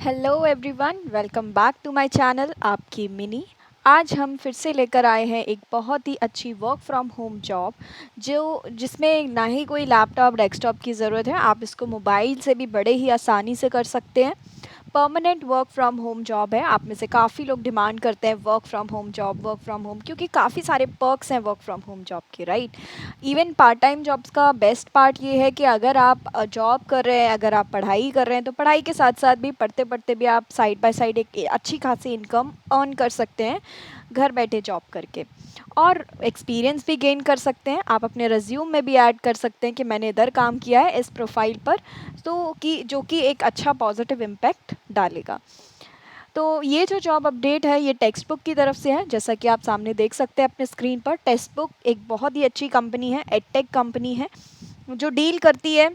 Hello everyone, welcome back to my channel आपकी मिनी। आज हम फिर से लेकर आए हैं एक बहुत ही अच्छी वर्क फ्रॉम होम जॉब जिसमें ना ही कोई लैपटॉप डेस्कटॉप की ज़रूरत है। आप इसको मोबाइल से भी बड़े ही आसानी से कर सकते हैं। Permanent work from home job है। आप में से काफ़ी लोग डिमांड करते हैं work from home job, work from home, क्योंकि काफ़ी सारे पर्क्स हैं वर्क फ्रॉम होम जॉब के, right. Even part time jobs का बेस्ट पार्ट ये है कि अगर आप जॉब कर रहे हैं, अगर आप पढ़ाई कर रहे हैं, तो पढ़ाई के साथ साथ भी पढ़ते पढ़ते भी आप साइड बाय साइड एक अच्छी खासी इनकम अर्न कर सकते हैं घर बैठे जॉब करके। और एक्सपीरियंस भी गेन कर सकते हैं। आप अपने रिज्यूम में भी ऐड कर सकते हैं कि मैंने इधर काम किया है इस प्रोफाइल पर, तो कि जो कि एक अच्छा पॉजिटिव इम्पैक्ट डालेगा। तो ये जो जॉब अपडेट है ये टेक्स्ट बुक की तरफ से है। जैसा कि आप सामने देख सकते हैं अपने स्क्रीन पर, टेक्स्ट बुक एक बहुत ही अच्छी कंपनी है, एडटेक कंपनी है जो डील करती है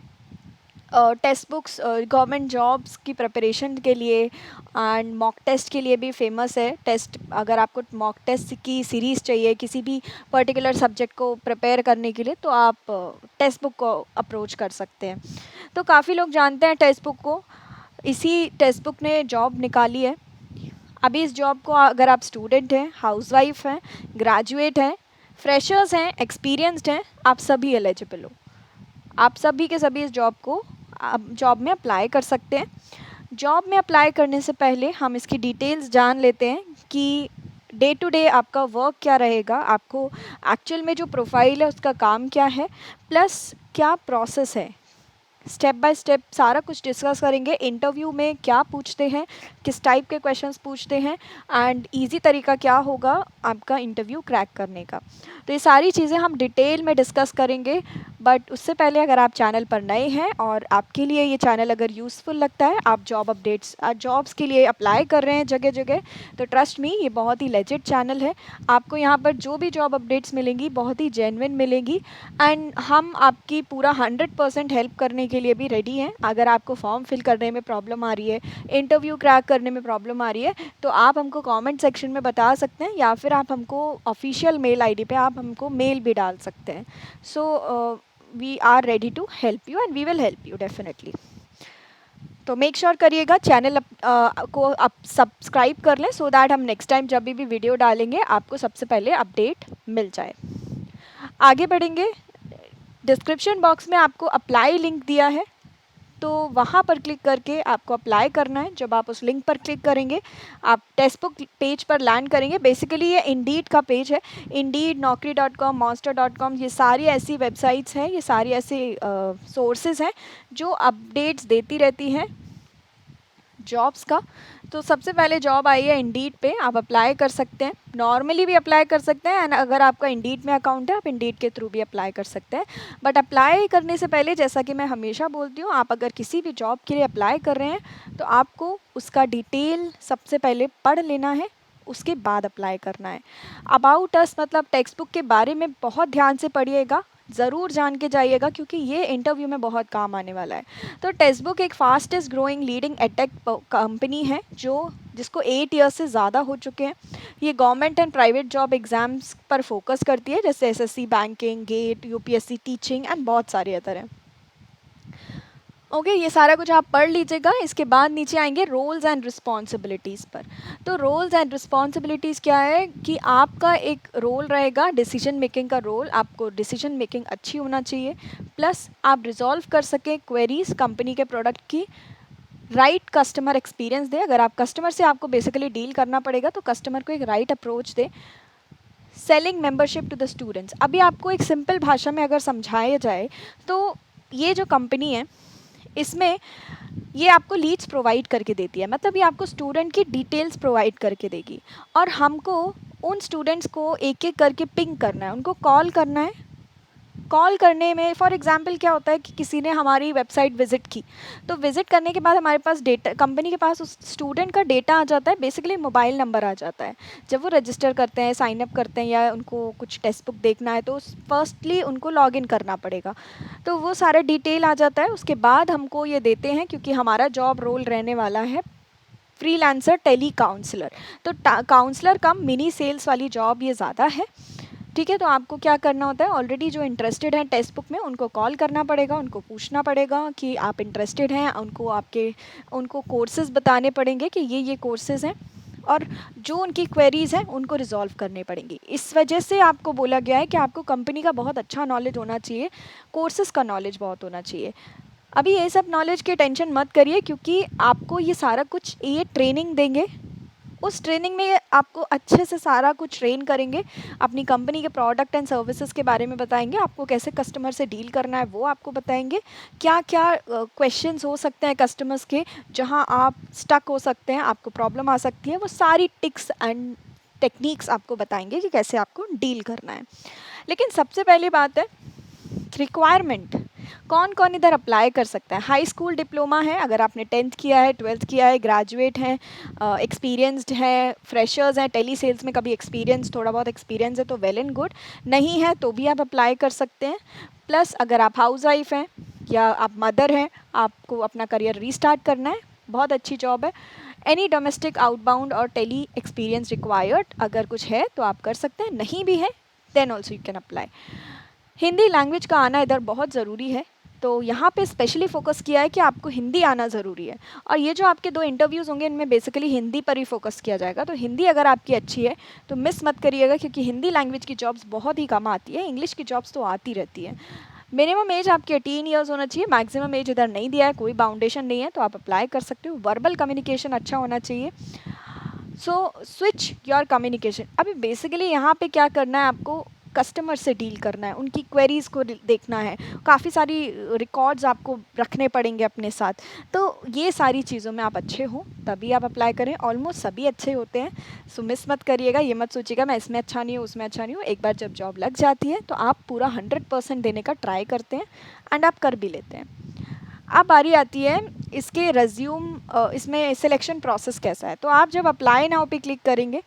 टेक्स्ट बुक्स गवर्नमेंट जॉब्स की प्रिपरेशन के लिए एंड मॉक टेस्ट के लिए भी फेमस है। टेस्ट, अगर आपको मॉक टेस्ट की सीरीज़ चाहिए किसी भी पर्टिकुलर सब्जेक्ट को प्रिपेयर करने के लिए, तो आप टेक्स्ट बुक को अप्रोच कर सकते हैं। तो काफ़ी लोग जानते हैं टेक्स्ट बुक को। इसी टेक्स्ट बुक ने जॉब निकाली है। अभी इस जॉब को अगर आप स्टूडेंट हैं, हाउसवाइफ हैं, ग्रेजुएट हैं, फ्रेशर्स हैं, एक्सपीरियंस्ड हैं, आप सभी एलिजिबल हो। आप सभी के सभी इस जॉब को जॉब में अप्लाई कर सकते हैं। जॉब में अप्लाई करने से पहले हम इसकी डिटेल्स जान लेते हैं कि डे टू डे आपका वर्क क्या रहेगा, आपको एक्चुअल में जो प्रोफाइल है उसका काम क्या है, प्लस क्या प्रोसेस है। स्टेप बाय स्टेप सारा कुछ डिस्कस करेंगे। इंटरव्यू में क्या पूछते हैं, किस टाइप के क्वेश्चंस पूछते हैं, एंड इजी तरीका क्या होगा आपका इंटरव्यू क्रैक करने का। तो ये सारी चीज़ें हम डिटेल में डिस्कस करेंगे। बट उससे पहले अगर आप चैनल पर नए हैं और आपके लिए ये चैनल अगर यूज़फुल लगता है, आप जॉब अपडेट्स जॉब्स के लिए अप्लाई कर रहे हैं जगह जगह, तो ट्रस्ट मी ये बहुत ही लेजिट चैनल है। आपको यहाँ पर जो भी जॉब अपडेट्स मिलेंगी बहुत ही जेन्युइन मिलेंगी एंड हम आपकी पूरा 100% हेल्प करने के लिए भी रेडी हैं। अगर आपको फॉर्म फिल करने में प्रॉब्लम आ रही है, इंटरव्यू क्रैक करने में प्रॉब्लम आ रही है, तो आप हमको कमेंट सेक्शन में बता सकते हैं, या फिर आप हमको ऑफिशियल मेल आईडी पे आप हमको मेल भी डाल सकते हैं। So we are ready to help you and we will help you definitely. तो मेक श्योर करिएगा चैनल को आप सब्सक्राइब कर लें, सो दैट हम नेक्स्ट टाइम जब भी वीडियो डालेंगे आपको सबसे पहले अपडेट मिल जाए। आगे बढ़ेंगे। डिस्क्रिप्शन बॉक्स में आपको अप्लाई लिंक दिया है, तो वहाँ पर क्लिक करके आपको अप्लाई करना है। जब आप उस लिंक पर क्लिक करेंगे आप टेक्स्ट बुक पेज पर लैंड करेंगे। बेसिकली ये इंडीड का पेज है। इंडीड, naukri.com, monster.com, ये सारी ऐसी वेबसाइट्स हैं, ये सारी ऐसे सोर्सेज हैं जो अपडेट्स देती रहती हैं जॉब्स का। तो सबसे पहले जॉब आई है इंडीड पे, आप अप्लाई कर सकते हैं। नॉर्मली भी अप्लाई कर सकते हैं एंड अगर आपका इंडीड में अकाउंट है आप इंडीड के थ्रू भी अप्लाई कर सकते हैं। बट अप्लाई करने से पहले, जैसा कि मैं हमेशा बोलती हूँ, आप अगर किसी भी जॉब के लिए अप्लाई कर रहे हैं तो आपको उसका डिटेल सबसे पहले पढ़ लेना है, उसके बाद अप्लाई करना है। अबाउट अस मतलब टेक्स्ट बुक के बारे में बहुत ध्यान से पढ़िएगा, ज़रूर जान के जाइएगा, क्योंकि ये इंटरव्यू में बहुत काम आने वाला है। तो टेक्स्ट बुक एक fastest growing leading edtech company है जिसको 8 ईयर्स से ज़्यादा हो चुके हैं। ये government and private job exams पर फोकस करती है, जैसे SSC, banking, GATE, UPSC, teaching and बहुत सारे अदर हैं। ओके, ये सारा कुछ आप पढ़ लीजिएगा। इसके बाद नीचे आएंगे रोल्स एंड रिस्पॉन्सिबिलिटीज़ पर। तो रोल्स एंड रिस्पॉन्सिबिलिटीज़ क्या है कि आपका एक रोल रहेगा डिसीजन मेकिंग का रोल। आपको डिसीजन मेकिंग अच्छी होना चाहिए, प्लस आप रिजॉल्व कर सकें क्वेरीज कंपनी के प्रोडक्ट की, राइट कस्टमर एक्सपीरियंस दे। अगर आप कस्टमर से आपको बेसिकली डील करना पड़ेगा तो कस्टमर को एक राइट अप्रोच दे। Selling membership to the students, अभी आपको एक सिंपल भाषा में अगर समझाया जाए तो ये जो कंपनी है इसमें ये आपको लीड्स प्रोवाइड करके देती है। मतलब ये आपको स्टूडेंट की डिटेल्स प्रोवाइड करके देगी और हमको उन स्टूडेंट्स को एक एक करके पिंग करना है, उनको कॉल करना है। कॉल करने में फॉर एग्जांपल क्या होता है कि किसी ने हमारी वेबसाइट विज़िट की, तो विज़िट करने के बाद हमारे पास डेटा, कंपनी के पास उस स्टूडेंट का डेटा आ जाता है, बेसिकली मोबाइल नंबर आ जाता है। जब वो रजिस्टर करते हैं, साइन अप करते हैं या उनको कुछ टेक्स्ट बुक देखना है तो फर्स्टली उनको लॉगिन करना पड़ेगा। तो वो सारा डिटेल आ जाता है। उसके बाद हमको ये देते हैं, क्योंकि हमारा जॉब रोल रहने वाला है फ्रीलांसर टेली काउंसलर। तो काउंसलर कम मिनी सेल्स वाली जॉब ये ज़्यादा है। ठीक है, तो आपको क्या करना होता है, ऑलरेडी जो इंटरेस्टेड हैं टेक्स्ट बुक में उनको कॉल करना पड़ेगा, उनको पूछना पड़ेगा कि आप इंटरेस्टेड हैं, उनको कोर्सेज़ बताने पड़ेंगे कि ये कोर्सेज़ हैं, और जो उनकी क्वेरीज़ हैं उनको रिज़ॉल्व करने पड़ेंगी। इस वजह से आपको बोला गया है कि आपको कंपनी का बहुत अच्छा नॉलेज होना चाहिए, कोर्सेज़ का नॉलेज बहुत होना चाहिए। अभी ये सब नॉलेज की टेंशन मत करिए, क्योंकि आपको ये सारा कुछ ये ट्रेनिंग देंगे। उस ट्रेनिंग में आपको अच्छे से सारा कुछ ट्रेन करेंगे, अपनी कंपनी के प्रोडक्ट एंड सर्विसेज के बारे में बताएंगे, आपको कैसे कस्टमर से डील करना है वो आपको बताएंगे, क्या क्या क्वेश्चंस हो सकते हैं कस्टमर्स के जहां आप स्टक हो सकते हैं, आपको प्रॉब्लम आ सकती है, वो सारी टिक्स एंड टेक्निक्स आपको बताएंगे कि कैसे आपको डील करना है। लेकिन सबसे पहली बात है रिक्वायरमेंट, कौन कौन इधर अप्लाई कर सकता है। हाई स्कूल डिप्लोमा है, अगर आपने 10th किया है, 12th किया है, ग्रेजुएट हैं, एक्सपीरियंस्ड हैं, फ्रेशर्स हैं, टेली सेल्स में कभी एक्सपीरियंस, थोड़ा बहुत एक्सपीरियंस है तो वेल एंड गुड, नहीं है तो भी आप अप्लाई कर सकते हैं। प्लस अगर आप हाउस वाइफ हैं या आप मदर हैं, आपको अपना करियर रीस्टार्ट करना है, बहुत अच्छी जॉब है। एनी डोमेस्टिक आउटबाउंड और टेली एक्सपीरियंस रिक्वायर्ड, अगर कुछ है तो आप कर सकते हैं, नहीं भी है then also you can apply. Hindi language का आना इधर बहुत ज़रूरी है, तो यहाँ पे स्पेशली फोकस किया है कि आपको हिंदी आना ज़रूरी है। और ये जो आपके 2 इंटरव्यूज़ होंगे इनमें बेसिकली हिंदी पर ही फोकस किया जाएगा, तो हिंदी अगर आपकी अच्छी है तो मिस मत करिएगा, क्योंकि हिंदी लैंग्वेज की जॉब्स बहुत ही कम आती है, इंग्लिश की जॉब्स तो आती रहती है। मिनिमम एज आपकी 18 ईयर्स होना चाहिए, मैक्सिमम एज इधर नहीं दिया है, कोई बाउंडेशन नहीं है, तो आप अप्लाई कर सकते हो। वर्बल कम्युनिकेशन अच्छा होना चाहिए। सो स्विच योर कम्युनिकेशन, अभी बेसिकली यहाँ पे क्या करना है, आपको कस्टमर से डील करना है, उनकी क्वेरीज़ को देखना है, काफ़ी सारी रिकॉर्ड्स आपको रखने पड़ेंगे अपने साथ। तो ये सारी चीज़ों में आप अच्छे हो तभी आप अप्लाई करें, ऑलमोस्ट सभी अच्छे होते हैं, सो मिस मत करिएगा, ये मत सोचिएगा मैं इसमें अच्छा नहीं हूँ उसमें अच्छा नहीं हूँ। एक बार जब जॉब लग जाती है तो आप पूरा 100% देने का ट्राई करते हैं एंड आप कर भी लेते हैं। अब बारी आती है इसके रेज्यूम, इसमें सिलेक्शन प्रोसेस कैसा है। तो आप जब अप्लाई नाउ पे क्लिक करेंगे,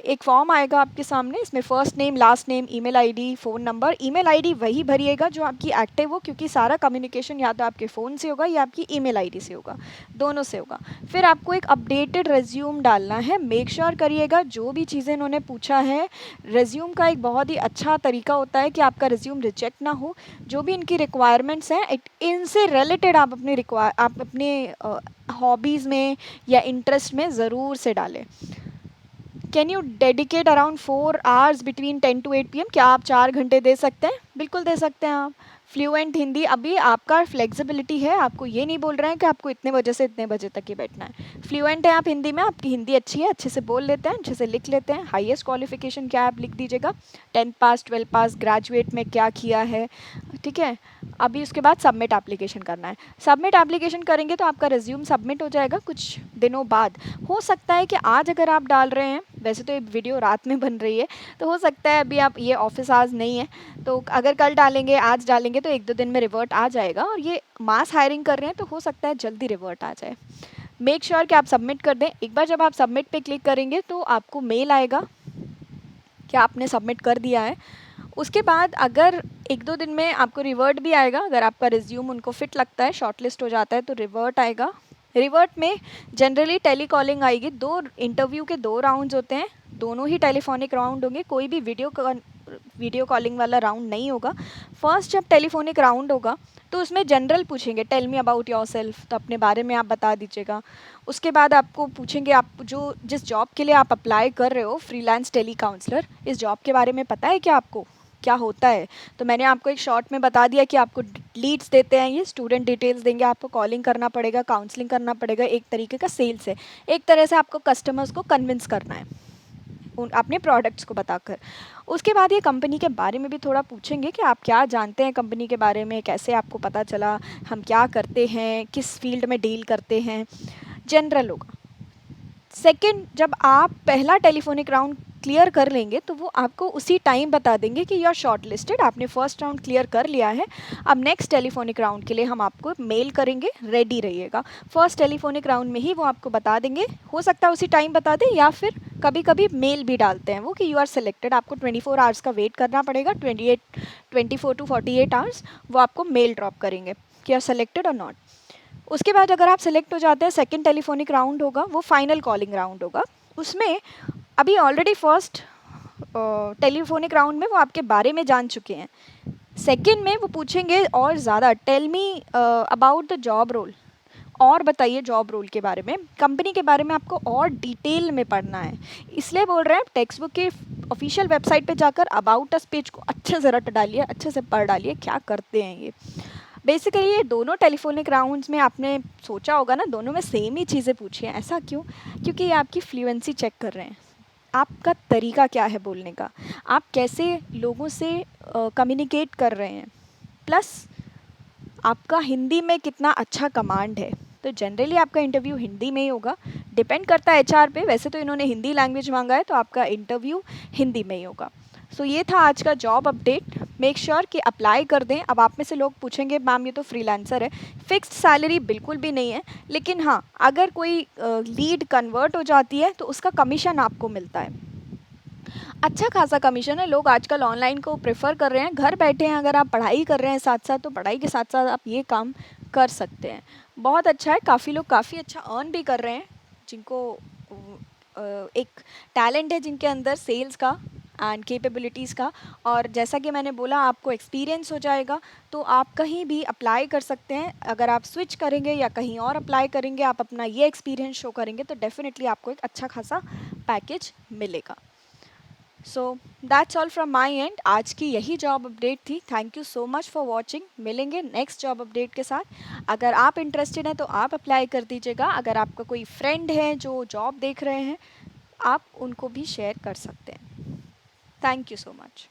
एक फॉर्म आएगा आपके सामने, इसमें first name, last name, email ID, phone number. Email ID वही भरिएगा जो आपकी एक्टिव हो, क्योंकि सारा कम्युनिकेशन या तो आपके फ़ोन से होगा या आपकी ईमेल आईडी से होगा, दोनों से होगा। फिर आपको एक अपडेटेड रेज्यूम डालना है। मेक श्योर करिएगा जो भी चीज़ें इन्होंने पूछा है, रेज्यूम का एक बहुत ही अच्छा तरीका होता है कि आपका रेज्यूम रिजेक्ट ना हो। जो भी इनकी रिक्वायरमेंट्स हैं इनसे रिलेटेड आप अपने हॉबीज़ में या इंटरेस्ट में ज़रूर से डालें। Can you dedicate around 4 hours between 10 to 8 PM, क्या आप 4 घंटे दे सकते हैं? बिल्कुल दे सकते हैं आप। फ्लुएंट हिंदी, अभी आपका फ्लेक्सिबिलिटी है, आपको ये नहीं बोल रहे हैं कि आपको इतने बजे से इतने बजे तक ही बैठना है। फ्लुएंट है आप हिंदी में, आपकी हिंदी अच्छी है, अच्छे से बोल लेते हैं, अच्छे से लिख लेते हैं। हाईएस्ट क्वालिफिकेशन क्या है आप लिख दीजिएगा, 10th पास, 12th पास, ग्रेजुएट में क्या किया है, ठीक है। अभी उसके बाद सबमिट एप्लीकेशन करना है। सबमिट एप्लीकेशन करेंगे तो आपका रिज्यूम सबमिट हो जाएगा कुछ दिनों बाद। हो सकता है कि आज अगर आप डाल रहे हैं, वैसे तो ये वीडियो रात में बन रही है, तो हो सकता है अभी आप, ये ऑफिस आज नहीं है, तो अगर कल डालेंगे, आज डालेंगे तो 1-2 दिन में रिवर्ट आ जाएगा। और ये मास हायरिंग कर रहे हैं तो हो सकता है जल्दी रिवर्ट आ जाए। मेक श्योर कि आप सबमिट कर दें। एक बार जब आप सबमिट पे क्लिक करेंगे तो आपको मेल आएगा कि आपने सबमिट कर दिया है। उसके बाद अगर 1-2 दिन में आपको रिवर्ट भी आएगा, अगर आपका रिज्यूम उनको फिट लगता है, शॉर्टलिस्ट हो जाता है तो रिवर्ट आएगा। रिवर्ट में जनरली टेली कॉलिंग आएगी। 2 इंटरव्यू के 2 राउंड्स होते हैं, दोनों ही टेलीफोनिक राउंड होंगे, कोई भी वीडियो कॉलिंग वाला राउंड नहीं होगा। फर्स्ट जब टेलीफोनिक राउंड होगा तो उसमें जनरल पूछेंगे, टेल मी अबाउट योरसेल्फ, तो अपने बारे में आप बता दीजिएगा। उसके बाद आपको पूछेंगे आप जिस जॉब के लिए आप अप्लाई कर रहे हो, फ्रीलांस टेली काउंसलर, इस जॉब के बारे में पता है क्या आपको, क्या होता है। तो मैंने आपको एक शॉर्ट में बता दिया कि आपको लीड्स देते हैं, ये स्टूडेंट डिटेल्स देंगे, आपको कॉलिंग करना पड़ेगा, काउंसलिंग करना पड़ेगा, एक तरीके का सेल्स है। एक तरह से आपको कस्टमर्स को कन्विंस करना है अपने प्रोडक्ट्स को बताकर। उसके बाद ये कंपनी के बारे में भी थोड़ा पूछेंगे कि आप क्या जानते हैं कंपनी के बारे में, कैसे आपको पता चला, हम क्या करते हैं, किस फील्ड में डील करते हैं, जनरल होगा। सेकंड, जब आप पहला टेलीफोनिक राउंड क्लियर कर लेंगे तो वो आपको उसी टाइम बता देंगे कि यू आर शॉर्ट लिस्टेड, आपने फर्स्ट राउंड क्लियर कर लिया है, अब नेक्स्ट टेलीफोनिक राउंड के लिए हम आपको मेल करेंगे, रेडी रहिएगा। फर्स्ट टेलीफोनिक राउंड में ही वो आपको बता देंगे, हो सकता है उसी टाइम बता दें, या फिर कभी कभी मेल भी डालते हैं वो कि यू आर सिलेक्टेड। आपको 24 आवर्स का वेट करना पड़ेगा, 24 to 48 आवर्स वो आपको मेल ड्रॉप करेंगे कि आर सेलेक्टेड और नॉट। उसके बाद अगर आप सेलेक्ट हो जाते हैं, सेकंड टेलीफोनिक राउंड होगा, वो फाइनल कॉलिंग राउंड होगा। उसमें अभी ऑलरेडी फर्स्ट टेलीफोनिक राउंड में वो आपके बारे में जान चुके हैं। सेकंड में वो पूछेंगे और ज़्यादा, tell me about the job role, और बताइए जॉब रोल के बारे में, कंपनी के बारे में आपको और डिटेल में पढ़ना है। इसलिए बोल रहे हैं टेक्स्ट बुक के ऑफिशियल वेबसाइट पे जाकर अबाउट अस पेज को अच्छे से रट डालिए, अच्छे से पढ़ डालिए क्या करते हैं ये। बेसिकली ये दोनों टेलीफोनिक राउंड्स में आपने सोचा होगा ना, दोनों में सेम ही चीज़ें पूछी हैं। ऐसा क्यों? क्योंकि ये आपकी फ्लुएंसी चेक कर रहे हैं, आपका तरीका क्या है बोलने का, आप कैसे लोगों से कम्युनिकेट कर रहे हैं, प्लस आपका हिंदी में कितना अच्छा कमांड है। तो जनरली आपका इंटरव्यू हिंदी में ही होगा, डिपेंड करता है एचआर पे। वैसे तो इन्होंने हिंदी लैंग्वेज मांगा है, तो आपका इंटरव्यू हिंदी में ही होगा। सो ये था आज का जॉब अपडेट। मेक श्योर कि अप्लाई कर दें। अब आप में से लोग पूछेंगे मैम ये तो फ्रीलांसर है, फिक्स्ड सैलरी बिल्कुल भी नहीं है, लेकिन हाँ अगर कोई लीड कन्वर्ट हो जाती है तो उसका कमीशन आपको मिलता है, अच्छा खासा कमीशन है। लोग आजकल ऑनलाइन को प्रेफर कर रहे हैं, घर बैठे हैं, अगर आप पढ़ाई कर रहे हैं साथ साथ, तो पढ़ाई के साथ साथ आप ये काम कर सकते हैं। बहुत अच्छा है, काफ़ी लोग काफ़ी अच्छा अर्न भी कर रहे हैं, जिनको एक टैलेंट है जिनके अंदर सेल्स का एंड कैपेबिलिटीज़ का। और जैसा कि मैंने बोला आपको एक्सपीरियंस हो जाएगा, तो आप कहीं भी अप्लाई कर सकते हैं। अगर आप स्विच करेंगे या कहीं और अप्लाई करेंगे, आप अपना ये एक्सपीरियंस शो करेंगे, तो डेफिनेटली आपको एक अच्छा खासा पैकेज मिलेगा। So that's all from my and. आज की यही जॉब अपडेट थी। Thank you so much for watching. मिलेंगे नेक्स्ट जॉब अपडेट के साथ। अगर आप इंटरेस्टेड हैं तो आप अप्लाई कर दीजिएगा। अगर आपका कोई फ्रेंड है जो जॉब देख रहे हैं, आप उनको भी शेयर कर सकते हैं। Thank you so much.